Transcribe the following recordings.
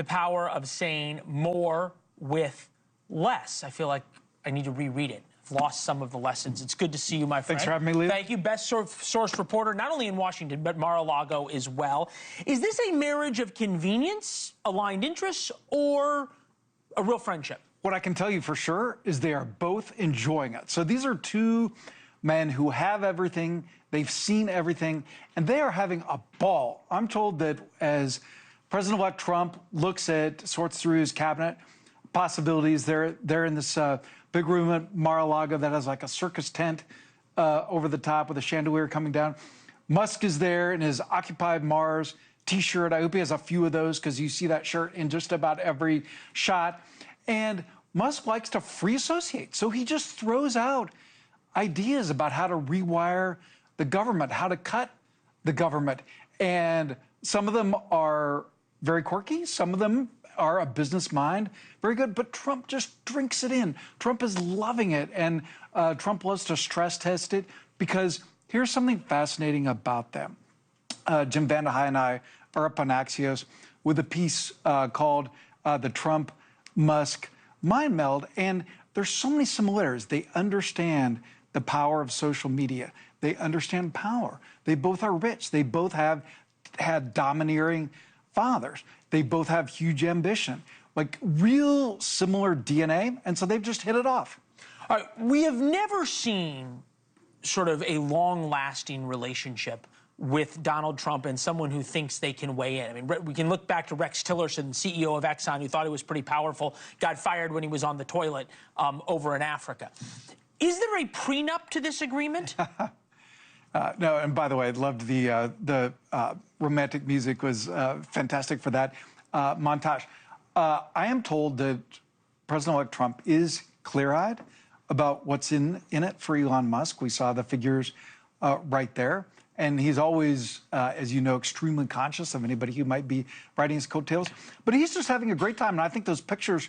the power of saying more with less. I feel like I need to reread it. I've lost some of the lessons. It's good to see you, my friend. Thanks for having me, Leland. Thank you. Best sourced reporter, not only in Washington, but Mar-a-Lago as well. Is this a marriage of convenience, aligned interests, or a real friendship? What I can tell you for sure is they are both enjoying it. So these are two men who have everything, they've seen everything, and they are having a ball. I'm told that as President-elect Trump sorts through his cabinet possibilities, they're in this big room at Mar-a-Lago that has like a circus tent over the top with a chandelier coming down. Musk is there in his Occupied Mars T-shirt. I hope he has a few of those because you see that shirt in just about every shot. And Musk likes to free associate, so he just throws out ideas about how to rewire the government, how to cut the government. And some of them are very quirky, some of them are a business mind, very good, but Trump just drinks it in. Trump is loving it, and Trump loves to stress test it because here's something fascinating about them. Jim Vandehei and I are up on Axios with a piece called The Trump-Musk Mind Meld, and there's so many similarities. They understand the power of social media. They understand power. They both are rich. They both have had domineering fathers. They both have huge ambition, like real similar DNA, and so they've just hit it off. All right, we have never seen sort of a long-lasting relationship with Donald Trump and someone who thinks they can weigh in. I mean, we can look back to Rex Tillerson, CEO of Exxon, who thought he was pretty powerful, got fired when he was on the toilet over in Africa. Is there a prenup to this agreement? No, and by the way, I loved the romantic music was fantastic for that montage. I am told that President-elect Trump is clear-eyed about what's in it for Elon Musk. We saw the figures right there. And he's always, as you know, extremely conscious of anybody who might be riding his coattails. But he's just having a great time. And I think those pictures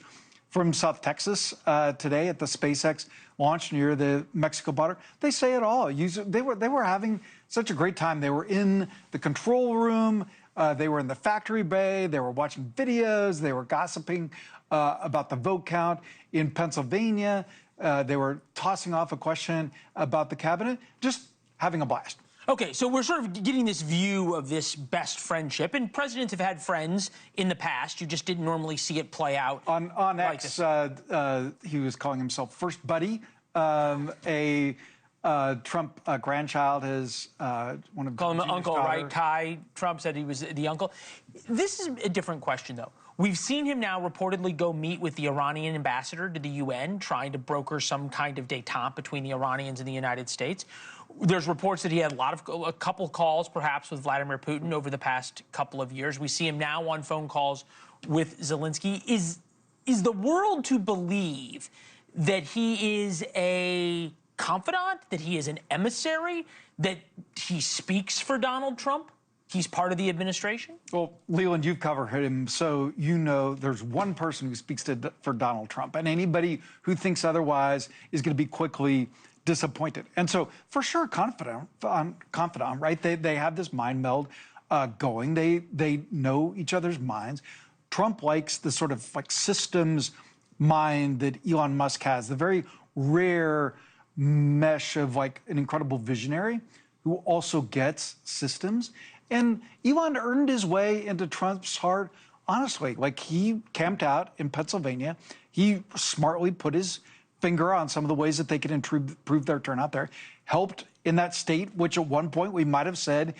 from South Texas today at the SpaceX launch near the Mexico border, they say it all. They were having such a great time. They were in the control room. They were in the factory bay. They were watching videos. They were gossiping about the vote count in Pennsylvania. They were tossing off a question about the cabinet, just having a blast. Okay, so we're sort of getting this view of this best friendship, and presidents have had friends in the past. You just didn't normally see it play out. On like X, he was calling himself First Buddy. A Trump grandchild has one of call him uncle, daughter. right? Kai Trump said he was the uncle. This is a different question, though. We've seen him now reportedly go meet with the Iranian ambassador to the UN, trying to broker some kind of détente between the Iranians and the United States. There's reports that he had a couple calls, perhaps, with Vladimir Putin over the past couple of years. We see him now on phone calls with Zelensky. Is the world to believe that he is a confidant, that he is an emissary, that he speaks for Donald Trump? He's part of the administration? Well, Leland, you've covered him, so you know there's one person who speaks for Donald Trump, and anybody who thinks otherwise is going to be quickly disappointed. And so, for sure, confidant, right? They have this mind meld going. They know each other's minds. Trump likes the sort of like systems mind that Elon Musk has, the very rare mesh of like an incredible visionary who also gets systems. And Elon earned his way into Trump's heart, honestly. Like, he camped out in Pennsylvania. He smartly put his finger on some of the ways that they could improve their turnout there, helped in that state, which at one point we might have said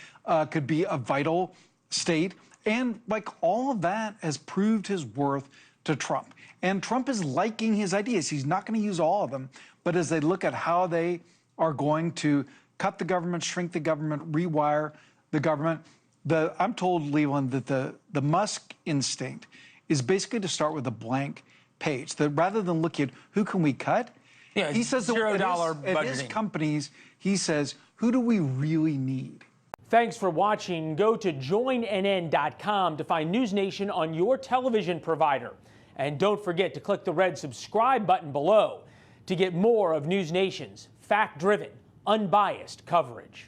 could be a vital state. And like all of that has proved his worth to Trump. And Trump is liking his ideas. He's not going to use all of them. But as they look at how they are going to cut the government, shrink the government, rewire the government, I'm told, Leland, that the Musk instinct is basically to start with a blank page. That rather than look at who can we cut, he says $0 budgeting. At his companies, he says, who do we really need? Thanks for watching. Go to joinnn.com to find NewsNation on your television provider. And don't forget to click the red subscribe button below to get more of NewsNation's fact-driven, unbiased coverage.